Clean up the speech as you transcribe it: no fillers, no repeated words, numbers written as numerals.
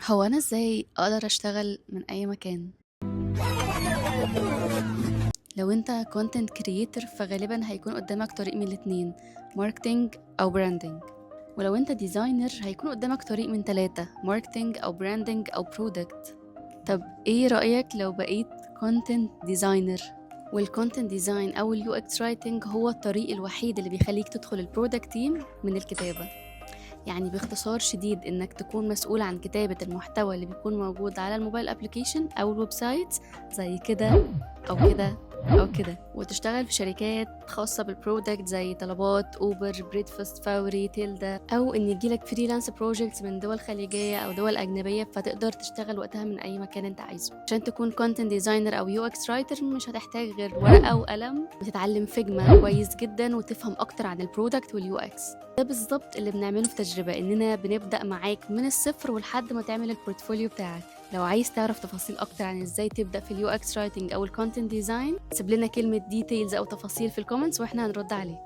هو أنا إزاي أقدر أشتغل من أي مكان؟ لو أنت content creator فغالبًا هيكون قدامك طريق من الاتنين marketing أو branding، ولو أنت designer هيكون قدامك طريق من 3 marketing أو branding أو product. طب إيه رأيك لو بقيت content designer؟ والcontent design أو الUX writing هو الطريق الوحيد اللي بيخليك تدخل الproduct team من الكتابة. يعني باختصار شديد إنك تكون مسؤول عن كتابة المحتوى اللي بيكون موجود على الموبايل ابلكيشن أو الويب سايت زي كده أو كده أو كده، وتشتغل في شركات خاصة بالبرودكت زي طلبات أوبر بريدفاست فوري تيلدا، أو إن يجيلك فريلانس بروجكتس من دول خليجية أو دول أجنبية فتقدر تشتغل وقتها من أي مكان أنت عايزه. عشان تكون كونتنت ديزاينر أو يو اكس رايتر مش هتحتاج غير ورقة وقلم وتتعلم فيجما كويس جدا وتفهم أكتر عن البرودكت واليو اكس. ده بالظبط اللي بنعمله في تجربة، إننا بنبدأ معاك من الصفر ولحد ما تعمل البورتفوليو بتاعك. لو عايز تعرف تفاصيل أكتر عن إزاي تبدأ في اليو اكس رايتنج أو الكونتنت ديزاين سيب لنا كلمة ديتيلز أو تفاصيل في الكومنتس وإحنا هنرد عليك.